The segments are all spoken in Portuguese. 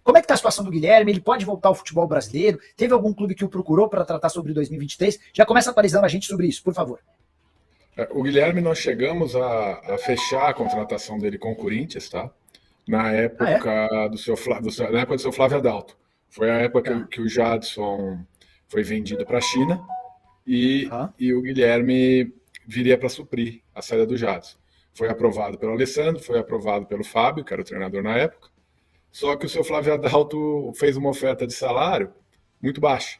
Como é que está a situação do Guilherme? Ele pode voltar ao futebol brasileiro? Teve algum clube que o procurou para tratar sobre 2023? Já começa atualizando a gente sobre isso, por favor. O Guilherme, nós chegamos a fechar a contratação dele com o Corinthians, tá? Na época do seu Flávio Adalto. Foi a época que o Jadson foi vendido para a China e o Guilherme viria para suprir a saída do Jadson. Foi aprovado pelo Alessandro, foi aprovado pelo Fábio, que era o treinador na época. Só que o seu Flávio Adalto fez uma oferta de salário muito baixa.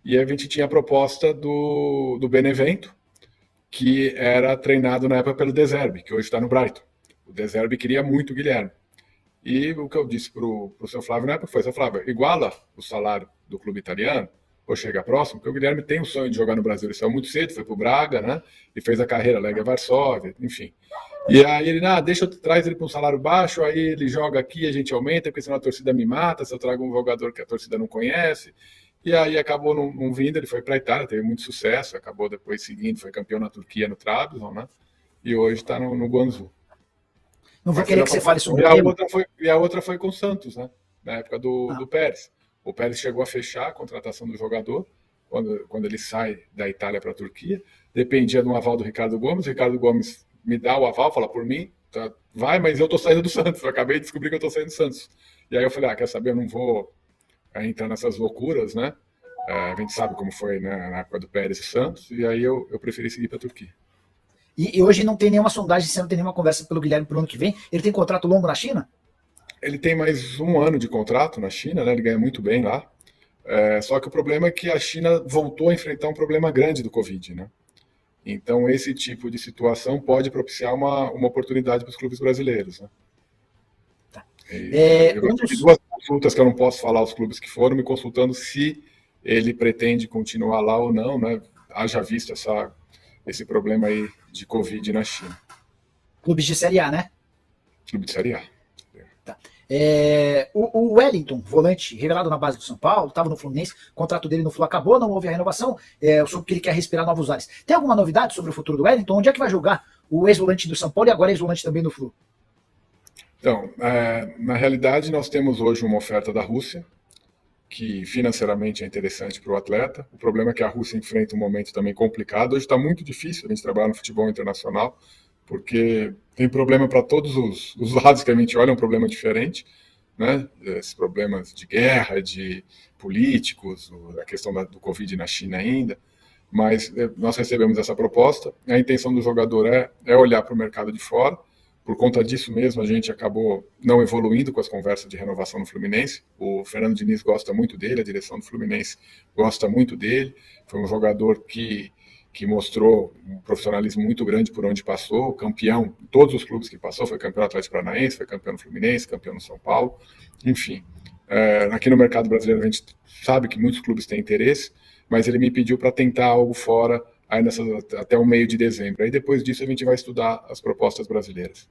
E a gente tinha a proposta do Benevento, que era treinado na época pelo De Zerbi, que hoje está no Brighton. O De Zerbi queria muito o Guilherme. E o que eu disse para o seu Flávio na época foi: seu Flávio, iguala o salário do clube italiano, ou chega próximo, porque o Guilherme tem o sonho de jogar no Brasil. Ele saiu muito cedo, foi para o Braga, né? E fez a carreira Legia Varsóvia, enfim. E aí ele, traz ele para um salário baixo, aí ele joga aqui, a gente aumenta, porque senão a torcida me mata, se eu trago um jogador que a torcida não conhece. E aí acabou não vindo, ele foi para a Itália, teve muito sucesso, acabou depois seguindo, foi campeão na Turquia, no Trabzon, né? E hoje está no Guangzhou. Não vou querer que você fale sobre a outra foi com o Santos, né? Na época do Pérez. O Pérez chegou a fechar a contratação do jogador, quando ele sai da Itália para a Turquia. Dependia de um aval do Ricardo Gomes. O Ricardo Gomes me dá o aval, fala por mim, tá, vai, mas eu estou saindo do Santos. Eu acabei de descobrir que eu estou saindo do Santos. E aí eu falei, quer saber, eu não vou entrar nessas loucuras, né? A gente sabe como foi, né, na época do Pérez e Santos, e aí eu preferi seguir para a Turquia. E hoje não tem nenhuma sondagem, você não tem nenhuma conversa pelo Guilherme para o ano que vem? Ele tem contrato longo na China? Ele tem mais 1 ano de contrato na China, né? Ele ganha muito bem lá. Só que o problema é que a China voltou a enfrentar um problema grande do Covid, né? Então esse tipo de situação pode propiciar uma oportunidade para os clubes brasileiros, né? Tá. Eu tive 2 consultas que eu não posso falar aos clubes que foram me consultando se ele pretende continuar lá ou não, né? Haja visto esse problema aí de Covid na China. Clubes de Série A, né? Clube de Série A. Tá. O Wellington, volante revelado na base do São Paulo, estava no Fluminense, o contrato dele no Flu acabou, não houve a renovação, eu soube que ele quer respirar novos ares. Tem alguma novidade sobre o futuro do Wellington? Onde é que vai jogar o ex-volante do São Paulo e agora ex-volante também do Flu? Então, na realidade, nós temos hoje uma oferta da Rússia, que financeiramente é interessante para o atleta. O problema é que a Rússia enfrenta um momento também complicado. Hoje está muito difícil a gente trabalhar no futebol internacional, porque tem problema para todos os lados que a gente olha, é um problema diferente, né? Esses problemas de guerra, de políticos, a questão do Covid na China ainda. Mas nós recebemos essa proposta. A intenção do jogador é olhar para o mercado de fora. Por conta disso mesmo, a gente acabou não evoluindo com as conversas de renovação no Fluminense. O Fernando Diniz gosta muito dele, a direção do Fluminense gosta muito dele. Foi um jogador que mostrou um profissionalismo muito grande por onde passou, campeão em todos os clubes que passou, foi campeão no Atlético Paranaense, foi campeão no Fluminense, campeão no São Paulo, enfim. Aqui no mercado brasileiro a gente sabe que muitos clubes têm interesse, mas ele me pediu para tentar algo fora aí até o meio de dezembro. Aí depois disso a gente vai estudar as propostas brasileiras.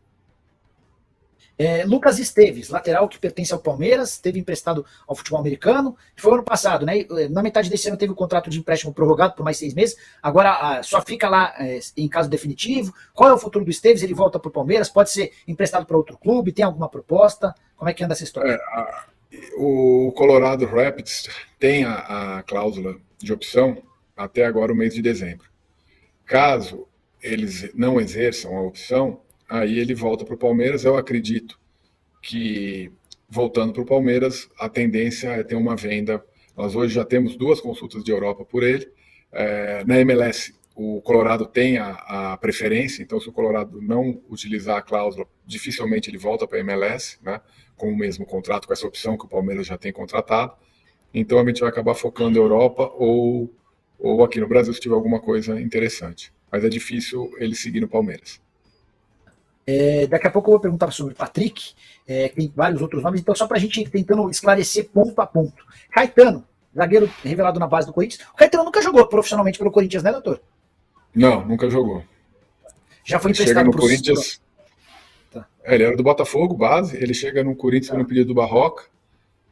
Lucas Esteves, lateral que pertence ao Palmeiras, esteve emprestado ao futebol americano, foi ano passado, né? Na metade desse ano teve o contrato de empréstimo prorrogado por mais 6 meses, agora só fica lá em caso definitivo. Qual é o futuro do Esteves? Ele volta para o Palmeiras? Pode ser emprestado para outro clube? Tem alguma proposta? Como é que anda essa história? O Colorado Rapids tem a cláusula de opção até agora o mês de dezembro. Caso eles não exerçam a opção, aí ele volta para o Palmeiras. Eu acredito que, voltando para o Palmeiras, a tendência é ter uma venda. Nós hoje já temos 2 consultas de Europa por ele. Na MLS, o Colorado tem a preferência, então se o Colorado não utilizar a cláusula, dificilmente ele volta para a MLS, né, com o mesmo contrato, com essa opção que o Palmeiras já tem contratado. Então a gente vai acabar focando na Europa ou aqui no Brasil se tiver alguma coisa interessante. Mas é difícil ele seguir no Palmeiras. Daqui a pouco eu vou perguntar sobre o Patrick, que tem vários outros nomes, então só para a gente ir tentando esclarecer ponto a ponto. Caetano, zagueiro revelado na base do Corinthians. O Caetano nunca jogou profissionalmente pelo Corinthians, né, doutor? Não, nunca jogou. Já foi emprestado para o Corinthians. Tá. Ele era do Botafogo, base. Ele chega no Corinthians no pedido do Barroca,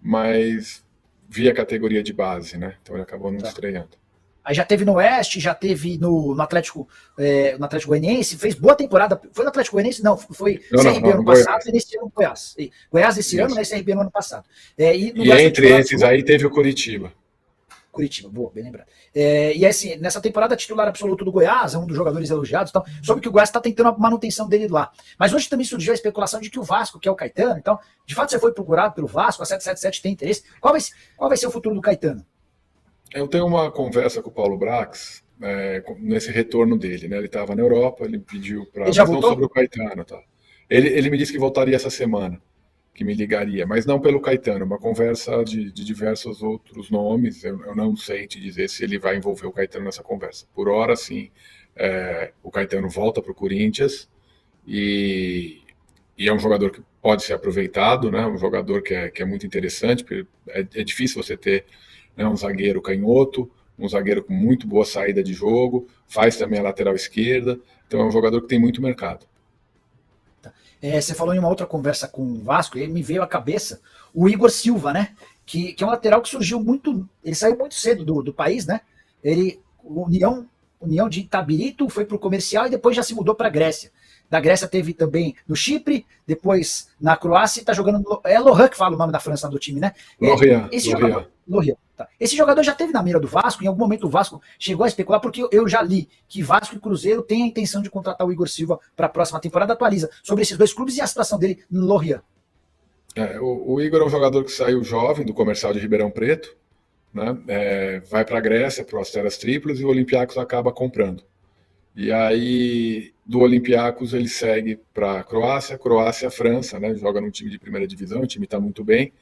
mas via categoria de base, né? Então ele acabou não estreando. Aí já teve no Oeste, já teve no Atlético, no Atlético Goianiense, fez boa temporada. Foi no Atlético Goianiense? Não, foi CRB ano passado e nesse ano Goiás. Goiás esse ano, né? CRB no ano passado. E entre esses aí teve o Curitiba. Curitiba, boa, bem lembrado. E assim, nessa temporada titular absoluto do Goiás, é um dos jogadores elogiados, então, soube que o Goiás está tentando a manutenção dele lá. Mas hoje também surgiu a especulação de que o Vasco, que é o Caetano, então, de fato você foi procurado pelo Vasco, a 777 tem interesse. Qual vai ser o futuro do Caetano? Eu tenho uma conversa com o Paulo Brax, nesse retorno dele, né? Ele estava na Europa, ele pediu para... Ele já voltou? Não sobre o Caetano, tá? Ele me disse que voltaria essa semana, que me ligaria, mas não pelo Caetano, uma conversa de diversos outros nomes. Eu não sei te dizer se ele vai envolver o Caetano nessa conversa. Por hora, sim, o Caetano volta para o Corinthians e é um jogador que pode ser aproveitado, né? Um jogador que é muito interessante, porque é difícil você ter, né, um zagueiro canhoto, um zagueiro com muito boa saída de jogo, faz também a lateral esquerda, então é um jogador que tem muito mercado. Você falou em uma outra conversa com o Vasco, e me veio à cabeça o Igor Silva, né? Que é um lateral que surgiu muito. Ele saiu muito cedo do país, né? União de Itabirito, foi para o Comercial e depois já se mudou para a Grécia. Da Grécia teve também no Chipre, depois na Croácia e está jogando no... É Lorient que fala o nome da França do time, né? Lorient. Tá. Esse jogador já teve na mira do Vasco, em algum momento o Vasco chegou a especular, porque eu já li que Vasco e Cruzeiro têm a intenção de contratar o Igor Silva para a próxima temporada. Atualiza sobre esses dois clubes e a situação dele no Lorient. O Igor é um jogador que saiu jovem do Comercial de Ribeirão Preto, né? Vai para a Grécia, para o Asteras Triplos, e o Olympiacos acaba comprando. E aí, do Olympiacos, ele segue para a Croácia, França, né? Joga num time de primeira divisão, o time está muito bem.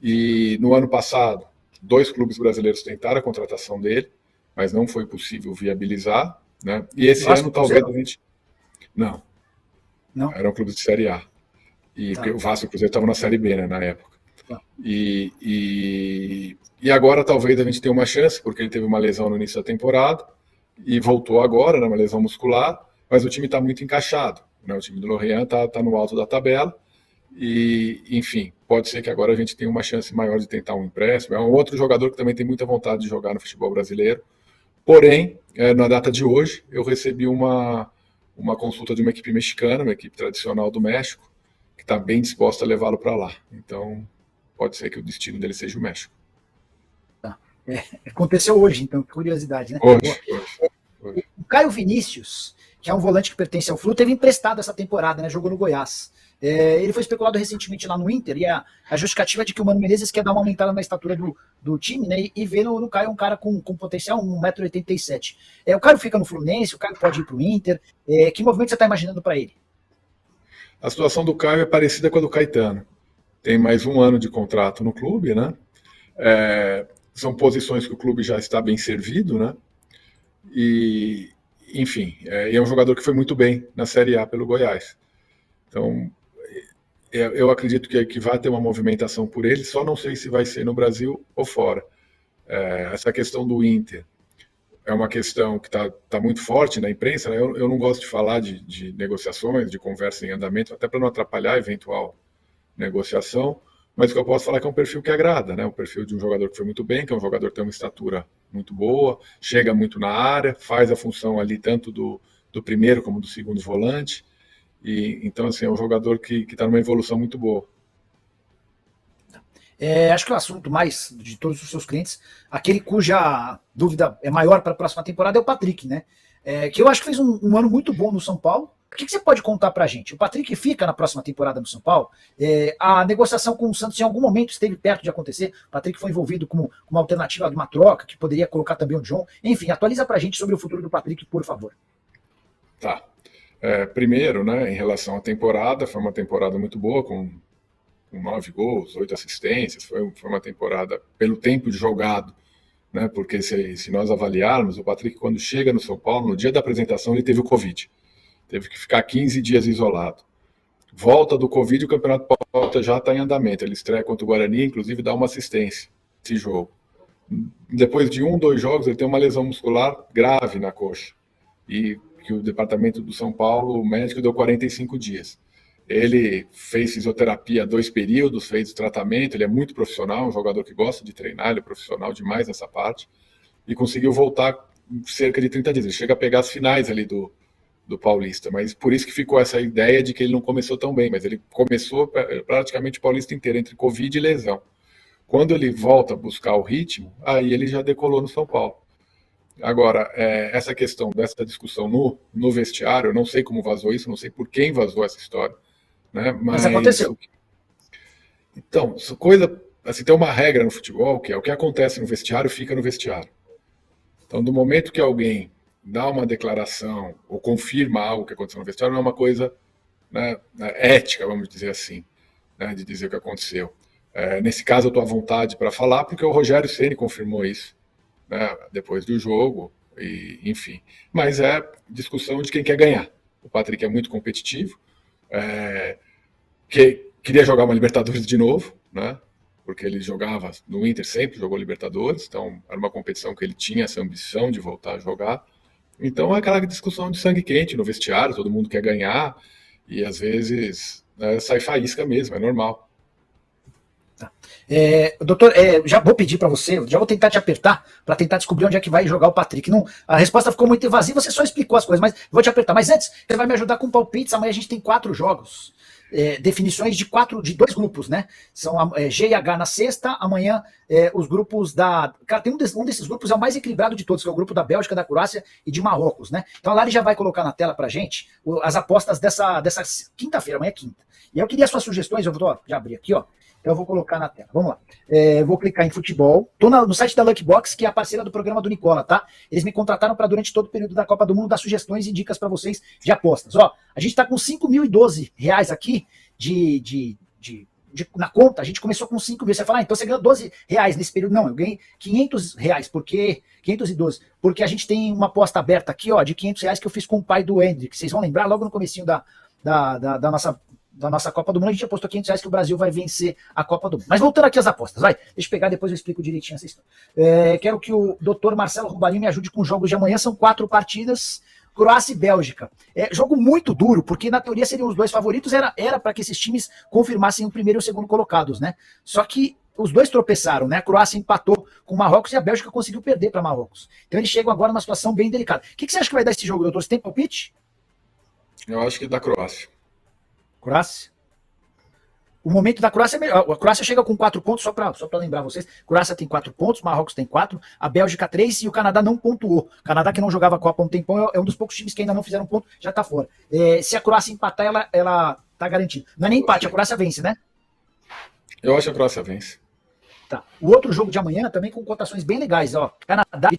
E no ano passado, 2 clubes brasileiros tentaram a contratação dele, mas não foi possível viabilizar, né? E esse ano talvez a gente... Não. Eram clubes de Série A. Porque o Vasco e o Cruzeiro estavam na Série B, né, na época. E agora talvez a gente tenha uma chance, porque ele teve uma lesão no início da temporada e voltou agora, né, uma lesão muscular, mas o time está muito encaixado, né? O time do Lorient está no alto da tabela e, enfim, pode ser que agora a gente tenha uma chance maior de tentar um empréstimo. É um outro jogador que também tem muita vontade de jogar no futebol brasileiro. Porém, na data de hoje, eu recebi uma consulta de uma equipe mexicana, uma equipe tradicional do México, que está bem disposta a levá-lo para lá. Então, pode ser que o destino dele seja o México. Aconteceu hoje, então, que curiosidade, né? Hoje. O Caio Vinícius, que é um volante que pertence ao Flu, teve emprestado essa temporada, né? Jogou no Goiás. Ele foi especulado recentemente lá no Inter, e a justificativa de que o Mano Menezes quer dar uma aumentada na estatura do time, né? E vê no Caio um cara com potencial, 1,87 m. O Caio fica no Fluminense, o Caio pode ir para o Inter. Que movimento você está imaginando para ele? A situação do Caio é parecida com a do Caetano. Tem mais 1 ano de contrato no clube, né? São posições que o clube já está bem servido, né? E, enfim, é um jogador que foi muito bem na Série A pelo Goiás. Então, eu acredito que vai ter uma movimentação por ele, só não sei se vai ser no Brasil ou fora. Essa questão do Inter é uma questão que tá muito forte na imprensa, né? Eu não gosto de falar de negociações, de conversa em andamento, até para não atrapalhar a eventual negociação, mas o que eu posso falar é que é um perfil que agrada, né? Um perfil de um jogador que foi muito bem, que é um jogador que tem uma estatura muito boa, chega muito na área, faz a função ali tanto do primeiro como do segundo volante, e então assim, é um jogador que está numa evolução muito boa. Acho que o assunto mais de todos os seus clientes, aquele cuja dúvida é maior para a próxima temporada é o Patrick, né? Que eu acho que fez um ano muito bom no São Paulo. O que você pode contar pra gente? O Patrick fica na próxima temporada no São Paulo? A negociação com o Santos em algum momento esteve perto de acontecer. O Patrick foi envolvido com uma alternativa de uma troca, que poderia colocar também o John. Enfim, atualiza pra gente sobre o futuro do Patrick, por favor. Tá. Primeiro, né, em relação à temporada, foi uma temporada muito boa, com 9 gols, 8 assistências. Foi uma temporada pelo tempo de jogado, né? Porque se nós avaliarmos, o Patrick, quando chega no São Paulo, no dia da apresentação, ele teve o Covid. Teve que ficar 15 dias isolado. Volta do Covid, o Campeonato Paulista já está em andamento. Ele estreia contra o Guarani, inclusive dá uma assistência nesse jogo. Depois de 2 jogos, ele tem uma lesão muscular grave na coxa. E que o departamento do São Paulo, o médico, deu 45 dias. Ele fez fisioterapia 2 períodos, fez o tratamento, ele é muito profissional, um jogador que gosta de treinar, ele é profissional demais nessa parte. e conseguiu voltar cerca de 30 dias. Ele chega a pegar as finais ali do Paulista, mas por isso que ficou essa ideia de que ele não começou tão bem, mas ele começou praticamente o Paulista inteiro, entre Covid e lesão. Quando ele volta a buscar o ritmo, aí ele já decolou no São Paulo. Agora, essa questão dessa discussão no vestiário, eu não sei como vazou isso, não sei por quem vazou essa história, né? Mas aconteceu. Então, coisa, assim, tem uma regra no futebol que é o que acontece no vestiário fica no vestiário. Então, do momento que alguém dá uma declaração ou confirma algo que aconteceu no vestiário, não é uma coisa, né, ética, vamos dizer assim, né, de dizer o que aconteceu. Nesse caso, eu estou à vontade para falar porque o Rogério Ceni confirmou isso, né, depois do jogo, e, enfim. Mas é discussão de quem quer ganhar. O Patrick é muito competitivo, que queria jogar uma Libertadores de novo, né? Porque ele jogava no Inter, sempre jogou Libertadores, então era uma competição que ele tinha essa ambição de voltar a jogar. Então é aquela discussão de sangue quente no vestiário, todo mundo quer ganhar, e às vezes, né, sai faísca mesmo, é normal. Doutor, já vou pedir para você, já vou tentar te apertar para tentar descobrir onde é que vai jogar o Patrick. Não, a resposta ficou muito evasiva, você só explicou as coisas, mas vou te apertar. Mas antes, você vai me ajudar com palpites. Amanhã a gente tem 4 jogos, definições de 2 grupos, né? São G e H na sexta, amanhã os grupos da. Cara, tem um desses grupos é o mais equilibrado de todos, que é o grupo da Bélgica, da Croácia e de Marrocos, né? Então a Lari já vai colocar na tela pra gente as apostas dessa quinta-feira, amanhã é quinta. E eu queria suas sugestões, eu vou já abrir aqui, ó. Então eu vou colocar na tela. Vamos lá. Vou clicar em futebol. Estou no site da Lucky Box, que é a parceira do programa do Nicola, tá? Eles me contrataram para, durante todo o período da Copa do Mundo, dar sugestões e dicas para vocês de apostas. Ó, a gente está com R$5.012 aqui na conta. A gente começou com 5 mil. Você fala, então você ganhou R$12 nesse período. Não, eu ganhei R$500, porque 512, porque a gente tem uma aposta aberta aqui, ó, de R$500 que eu fiz com o pai do Hendrick. Vocês vão lembrar logo no comecinho da nossa Copa do Mundo, a gente apostou R$500 que o Brasil vai vencer a Copa do Mundo. Mas voltando aqui às apostas, vai. Deixa eu pegar, depois eu explico direitinho essa história. Quero que o doutor Marcelo Rubalinho me ajude com os jogos de amanhã. São 4 partidas, Croácia e Bélgica. Jogo muito duro, porque na teoria seriam os 2 favoritos, era para que esses times confirmassem o primeiro e o segundo colocados, né? Só que os 2 tropeçaram, né? A Croácia empatou com o Marrocos e a Bélgica conseguiu perder para Marrocos. Então eles chegam agora numa situação bem delicada. O que você acha que vai dar esse jogo, doutor? Você tem palpite? Eu acho que da Croácia. Croácia? O momento da Croácia é melhor. A Croácia chega com 4 pontos, só para lembrar vocês. A Croácia tem 4 pontos, Marrocos tem 4, a Bélgica 3 e o Canadá não pontuou. O Canadá, que não jogava a Copa há um tempão, é um dos poucos times que ainda não fizeram ponto, já está fora. Se a Croácia empatar, ela tá garantida. Não é nem empate, a Croácia vence, né? Eu acho que a Croácia vence. Tá. O outro jogo de amanhã também com cotações bem legais, ó. Canadá,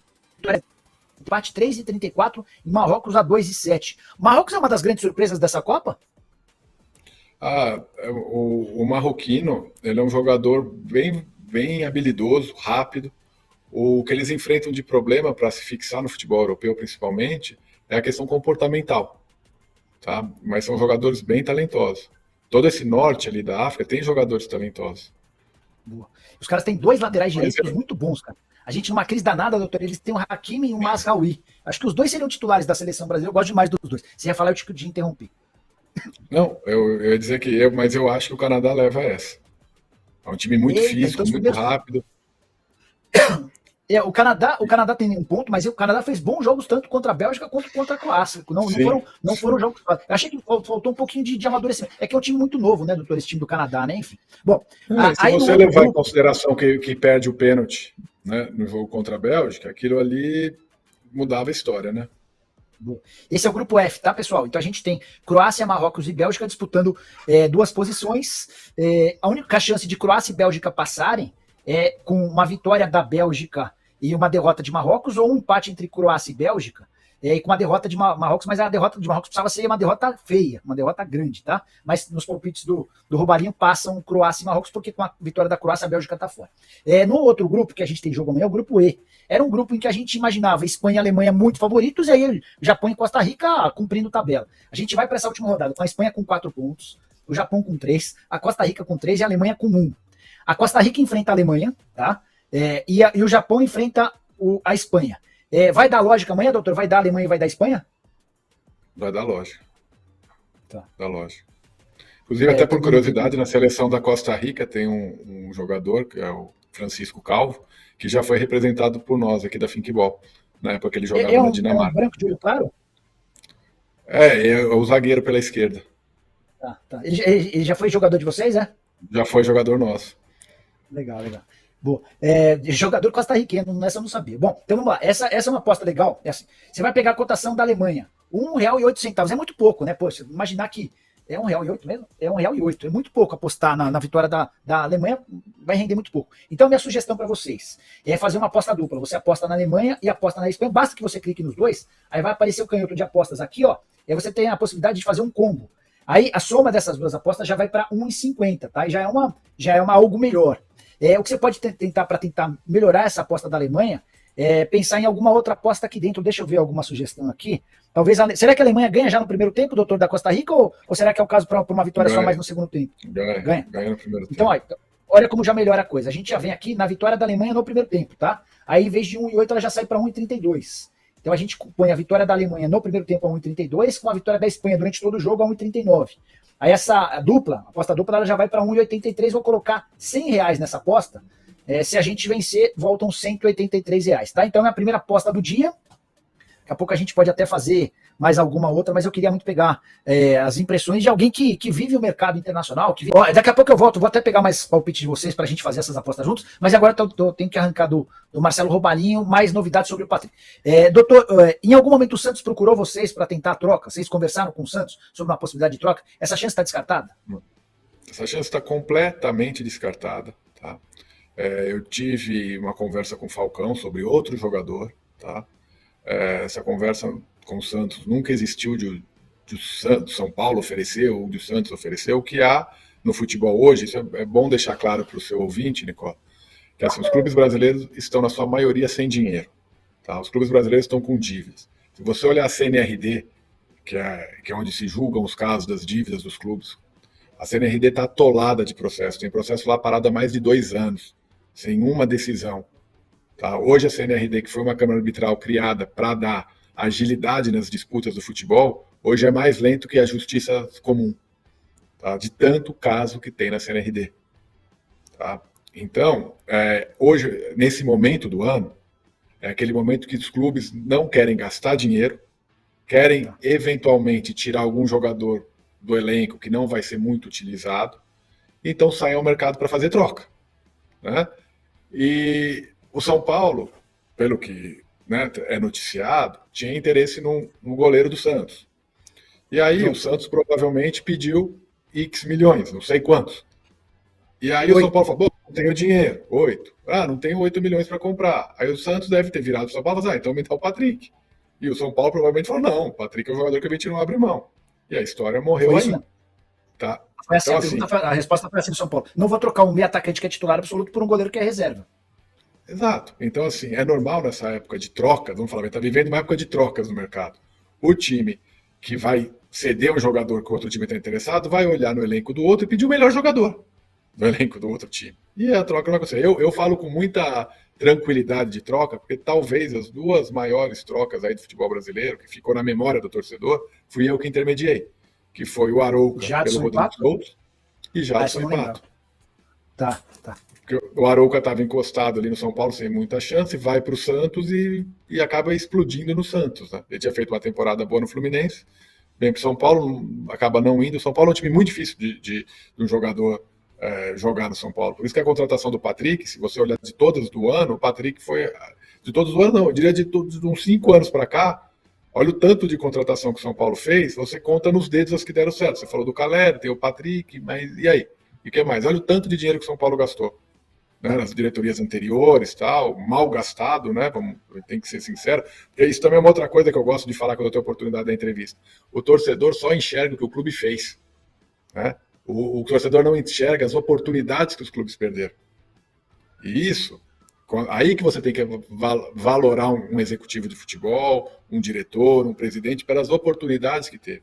empate 3,34 e Marrocos a 2,7. Marrocos é uma das grandes surpresas dessa Copa? O marroquino, ele é um jogador bem habilidoso, rápido. O que eles enfrentam de problema para se fixar no futebol europeu, principalmente, é a questão comportamental, tá? Mas são jogadores bem talentosos. Todo esse norte ali da África tem jogadores talentosos. Boa. Os caras têm 2 laterais direitos muito bons, cara. A gente, numa crise danada, doutor, eles têm o Hakimi e o Mazraoui. Acho que os 2 seriam titulares da seleção brasileira. Eu gosto demais dos 2. Você ia falar, eu te interrompi. Não, eu ia dizer que mas eu acho que o Canadá leva essa. É um time muito físico, então, muito rápido. O Canadá tem um ponto, mas o Canadá fez bons jogos tanto contra a Bélgica quanto contra a Croácia. Não foram jogos. Eu achei que faltou um pouquinho de amadurecimento. É que é um time muito novo, né, doutor? Esse time do Canadá, né? Enfim. Bom, se você levar em consideração que perde o pênalti, né, no jogo contra a Bélgica, aquilo ali mudava a história, né? Esse é o grupo F, tá, pessoal? Então a gente tem Croácia, Marrocos e Bélgica disputando 2 posições. A única chance de Croácia e Bélgica passarem é com uma vitória da Bélgica e uma derrota de Marrocos, ou um empate entre Croácia e Bélgica, com uma derrota de Marrocos, mas a derrota de Marrocos precisava ser uma derrota feia, uma derrota grande, tá? Mas nos palpites do Robalinho passam Croácia e Marrocos, porque com a vitória da Croácia a Bélgica tá fora. No outro grupo que a gente tem jogo amanhã, é o grupo E. Era um grupo em que a gente imaginava Espanha e Alemanha muito favoritos, e aí Japão e Costa Rica cumprindo tabela. A gente vai para essa última rodada com a Espanha com 4 pontos, o Japão com 3, a Costa Rica com 3 e a Alemanha com 1. A Costa Rica enfrenta a Alemanha, tá? E o Japão enfrenta a Espanha. Vai dar lógica amanhã, doutor? Vai dar a Alemanha e vai dar a Espanha? Vai dar lógica. Tá. Dá lógica. Inclusive, até por curiosidade, na seleção da Costa Rica tem um jogador, que é o Francisco Calvo, que já foi representado por nós aqui da Finkball, na época que ele jogava na É um Dinamarca. branco de olho claro? É o zagueiro pela esquerda. Tá. Ele já foi jogador de vocês, é? Já foi jogador nosso. Legal, legal. Boa. Jogador costarriqueno, essa eu não sabia. Bom, então vamos lá. Essa é uma aposta legal. Assim, você vai pegar a cotação da Alemanha. R$1,08. É muito pouco, né? Pô, você imaginar que é R$1,08 mesmo? É R$1,08. É muito pouco apostar na vitória da Alemanha, vai render muito pouco. Então, minha sugestão para vocês é fazer uma aposta dupla. Você aposta na Alemanha e aposta na Espanha. Basta que você clique nos dois, aí vai aparecer o canhoto de apostas aqui, ó. E aí você tem a possibilidade de fazer um combo. Aí a soma dessas duas apostas já vai para 1,50, tá? E já é uma algo melhor. O que você pode tentar para tentar melhorar essa aposta da Alemanha é pensar em alguma outra aposta aqui dentro. Deixa eu ver alguma sugestão aqui. Talvez será que a Alemanha ganha já no primeiro tempo, doutor da Costa Rica, ou será que é o caso para uma vitória só mais no segundo tempo? Ganha no primeiro tempo. Então, olha como já melhora a coisa. A gente já vem aqui na vitória da Alemanha no primeiro tempo, tá? Aí, em vez de 1,8, ela já sai para 1,32. Então a gente põe a vitória da Alemanha no primeiro tempo a 1,32, com a vitória da Espanha durante todo o jogo a 1,39. Aí essa aposta dupla, ela já vai para 1,83. Vou colocar R$100 nessa aposta. Se a gente vencer, voltam R$183, tá? Então é a primeira aposta do dia. Daqui a pouco a gente pode até fazer mais alguma outra, mas eu queria muito pegar as impressões de alguém que vive o mercado internacional. Daqui a pouco eu volto, vou até pegar mais palpites de vocês para a gente fazer essas apostas juntos, mas agora eu tenho que arrancar do Marcelo Robalinho mais novidades sobre o Patrick. Doutor, em algum momento o Santos procurou vocês para tentar a troca? Vocês conversaram com o Santos sobre uma possibilidade de troca? Essa chance está descartada? Essa chance está completamente descartada, tá? Eu tive uma conversa com o Falcão sobre outro jogador, tá? Essa conversa com o Santos nunca existiu de São Paulo oferecer ou de Santos oferecer. O que há no futebol hoje, isso é bom deixar claro para o seu ouvinte, Nicola, que assim, os clubes brasileiros estão na sua maioria sem dinheiro, tá? Os clubes brasileiros estão com dívidas. Se você olhar a CNRD, que é onde se julgam os casos das dívidas dos clubes, a CNRD está atolada de processo, tem processo lá parado há mais de 2 anos, sem uma decisão. Tá? Hoje a CNRD, que foi uma Câmara Arbitral criada para dar agilidade nas disputas do futebol, hoje é mais lento que a justiça comum, tá? De tanto caso que tem na CNRD. Tá? Então, hoje, nesse momento do ano, é aquele momento que os clubes não querem gastar dinheiro, querem eventualmente tirar algum jogador do elenco que não vai ser muito utilizado, então saem ao mercado para fazer troca, né? E o São Paulo, pelo que, né, é noticiado, tinha interesse no goleiro do Santos. E aí o Santos provavelmente pediu X milhões, não sei quantos. E aí o São Paulo falou, não tenho dinheiro, 8. Não tenho 8 milhões para comprar. Aí o Santos deve ter virado o São Paulo e falou, então me dá o Patrick. E o São Paulo provavelmente falou, não, o Patrick é um jogador que a gente não abre mão. E a história morreu aí. Tá? Foi assim, então, a resposta foi assim do São Paulo. Não vou trocar um meio atacante que é titular absoluto por um goleiro que é reserva. Exato. Então, assim, é normal nessa época de trocas, vamos falar, está vivendo uma época de trocas no mercado. O time que vai ceder um jogador que o outro time está interessado vai olhar no elenco do outro e pedir o melhor jogador do elenco do outro time. E a troca não aconteceu. Eu falo com muita tranquilidade de troca, porque talvez as 2 maiores trocas aí do futebol brasileiro, que ficou na memória do torcedor, fui eu que intermediei, que foi o Arouca pelo Rodrigo Souto e Jadson e Pato. Tá. Porque o Arouca estava encostado ali no São Paulo sem muita chance, vai para o Santos e acaba explodindo no Santos, né? Ele tinha feito uma temporada boa no Fluminense, vem para o São Paulo, acaba não indo. O São Paulo é um time muito difícil de um jogador jogar no São Paulo. Por isso que a contratação do Patrick, se você olhar de todas do ano, o Patrick foi... De todos os anos, não, eu diria de uns 5 anos para cá, olha o tanto de contratação que o São Paulo fez, você conta nos dedos as que deram certo. Você falou do Caleri, tem o Patrick, mas e aí? E o que mais? Olha o tanto de dinheiro que o São Paulo gastou, né, nas diretorias anteriores, tal, mal gastado, né? Tem que ser sincero. Porque isso também é uma outra coisa que eu gosto de falar quando eu tenho a oportunidade da entrevista. O torcedor só enxerga o que o clube fez, né? O torcedor não enxerga as oportunidades que os clubes perderam. E isso, aí que você tem que valorar um executivo de futebol, um diretor, um presidente, pelas oportunidades que teve.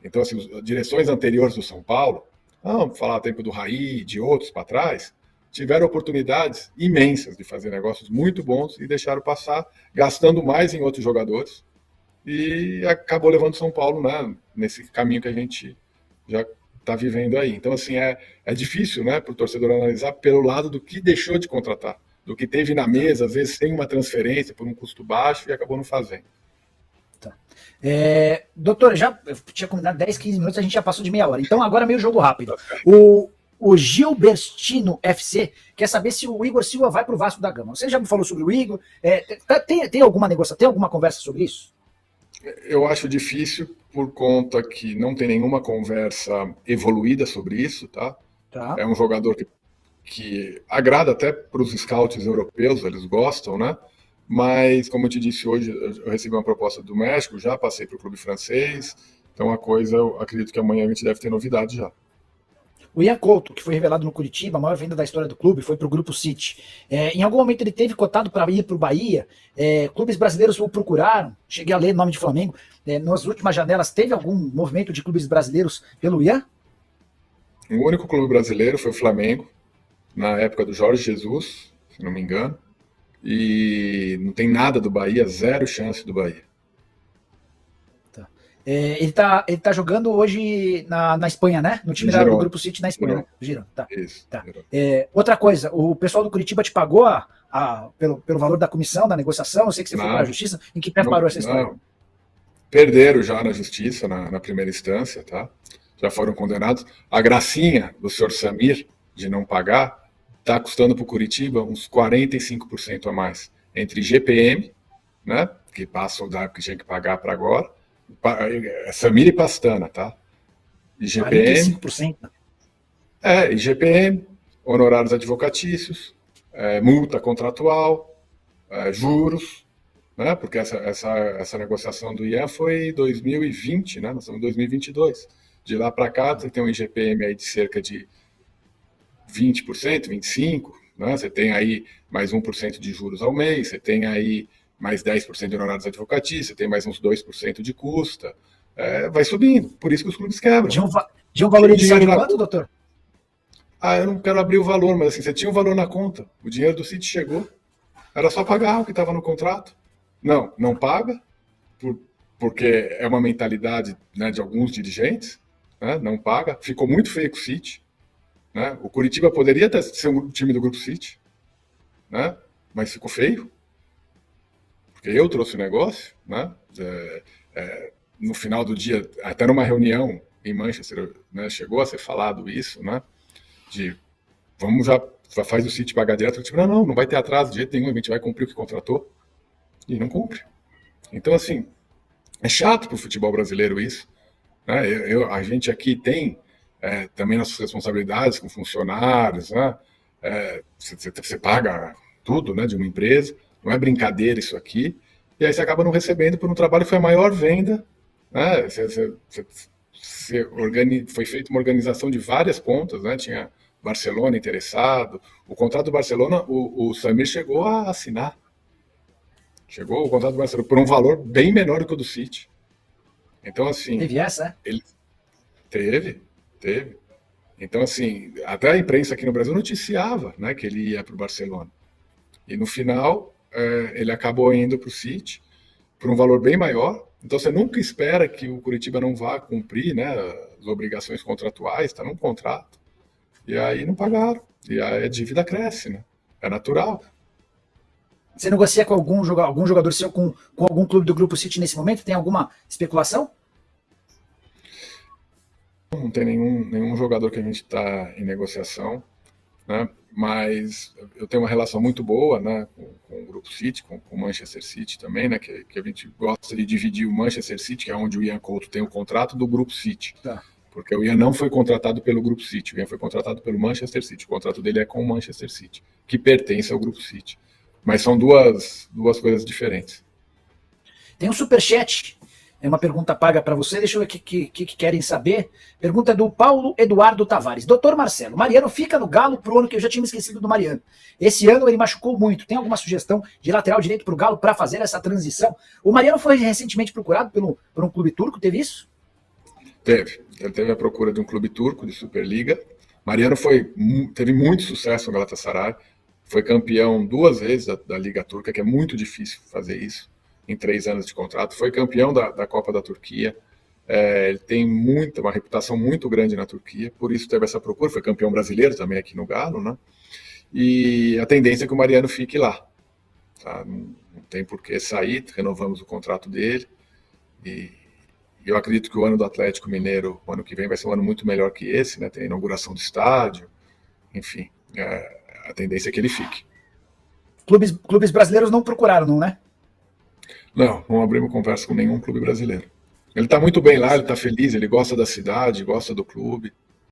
Então, assim, as direções anteriores do São Paulo, vamos falar tempo do Raí, de outros para trás, tiveram oportunidades imensas de fazer negócios muito bons e deixaram passar, gastando mais em outros jogadores, e acabou levando São Paulo, né, nesse caminho que a gente já tá vivendo aí. Então, assim, é difícil, né, para o torcedor analisar pelo lado do que deixou de contratar, do que teve na mesa, às vezes tem uma transferência por um custo baixo e acabou não fazendo. Tá. Doutor, eu tinha combinado 10, 15 minutos, a gente já passou de meia hora. Então agora meio jogo rápido. O Gilbertino FC quer saber se o Igor Silva vai para o Vasco da Gama. Você já me falou sobre o Igor. Tem alguma negociação, tem alguma conversa sobre isso? Eu acho difícil por conta que não tem nenhuma conversa evoluída sobre isso, tá? É um jogador que agrada até para os scouts europeus, eles gostam, né? Mas, como eu te disse hoje, eu recebi uma proposta do México, já passei para o clube francês, então a coisa, eu acredito que amanhã a gente deve ter novidade já. O Ian Couto, que foi revelado no Curitiba, a maior venda da história do clube, foi para o Grupo City. Em algum momento ele teve cotado para ir para o Bahia, clubes brasileiros o procuraram, cheguei a ler nome de Flamengo, nas últimas janelas teve algum movimento de clubes brasileiros pelo Ian? O único clube brasileiro foi o Flamengo, na época do Jorge Jesus, se não me engano, e não tem nada do Bahia, zero chance do Bahia. Ele tá jogando hoje na Espanha, né? No time do Grupo City na Espanha. Girona. Tá. Isso. Tá. Outra coisa, o pessoal do Curitiba te pagou pelo valor da comissão, da negociação? Eu sei que você foi para a justiça. Em que pé parou essa história? Não. Perderam já na justiça, na primeira instância, tá? Já foram condenados. A gracinha do senhor Samir de não pagar está custando para o Curitiba uns 45% a mais. Entre GPM, né? Que passam da época que tinha que pagar para agora. Samir e Pastana, tá? IGPM. 45%? IGPM, honorários advocatícios, multa contratual, juros, né? Porque essa negociação do Ian foi em 2020, né? Nós estamos em 2022. De lá para cá, você tem um IGPM aí de cerca de 20%, 25%, né? Você tem aí mais 1% de juros ao mês, você tem aí mais 10% de honorários advocatícios, você tem mais uns 2% de custa, vai subindo, por isso que os clubes quebram. De um valor inicial de quanto, doutor? Eu não quero abrir o valor, mas assim, você tinha um valor na conta, o dinheiro do City chegou, era só pagar o que estava no contrato. Não paga, porque é uma mentalidade, né, de alguns dirigentes, né, não paga, ficou muito feio com o City, né, o Curitiba poderia ser um time do Grupo City, né, mas ficou feio. Porque eu trouxe o negócio, né? No final do dia, até numa reunião em Manchester, né, chegou a ser falado isso, né? De vamos já faz o City pagar direto. Tipo, não vai ter atraso de jeito nenhum, a gente vai cumprir o que contratou. E não cumpre. Então, assim, é chato para o futebol brasileiro isso. Né? A gente aqui tem também nossas responsabilidades com funcionários, né? Você paga tudo, né, de uma empresa. Não é brincadeira isso aqui, e aí você acaba não recebendo por um trabalho que foi a maior venda, né? Foi feita uma organização de várias pontas, né? Tinha Barcelona interessado, o contrato do Barcelona, o Samir chegou a assinar, chegou o contrato do Barcelona por um valor bem menor do que o do City. Então, assim... Teve essa, Ele teve. Então, assim, até a imprensa aqui no Brasil noticiava, né, que ele ia para o Barcelona. E no final... ele acabou indo para o City por um valor bem maior. Então você nunca espera que o Curitiba não vá cumprir, né, as obrigações contratuais, está num contrato. E aí não pagaram. E aí a dívida cresce, né? É natural. Você negocia com algum jogador seu, com algum clube do Grupo City nesse momento? Tem alguma especulação? Não tem nenhum jogador que a gente está em negociação, né? Mas eu tenho uma relação muito boa, né, com o Grupo City, com o Manchester City também, né, que a gente gosta de dividir o Manchester City, que é onde o Ian Couto tem o contrato, do Grupo City. Tá. Porque o Ian não foi contratado pelo Grupo City, o Ian foi contratado pelo Manchester City. O contrato dele é com o Manchester City, que pertence ao Grupo City. Mas são duas coisas diferentes. Tem um superchat. É uma pergunta paga para você, deixa eu ver o que querem saber. Pergunta do Paulo Eduardo Tavares. Doutor Marcelo, Mariano fica no Galo pro ano que eu já tinha me esquecido do Mariano. Esse ano ele machucou muito. Tem alguma sugestão de lateral direito pro Galo para fazer essa transição? O Mariano foi recentemente procurado por um clube turco, teve isso? Teve. Ele teve a procura de um clube turco, de Superliga. Mariano teve muito sucesso no Galatasaray. Foi campeão 2 vezes da Liga Turca, que é muito difícil fazer isso em 3 anos de contrato. Foi campeão da Copa da Turquia. Ele tem uma reputação muito grande na Turquia, por isso teve essa procura, foi campeão brasileiro também aqui no Galo, né? E a tendência é que o Mariano fique lá. Tá? Não tem por que sair, renovamos o contrato dele. E eu acredito que o ano do Atlético Mineiro, o ano que vem, vai ser um ano muito melhor que esse, né? Tem a inauguração do estádio, enfim, a tendência é que ele fique. Clubes brasileiros não procuraram, não, né? Não abrimos conversa com nenhum clube brasileiro. Ele está muito bem lá, ele está feliz, ele gosta da cidade, gosta do clube.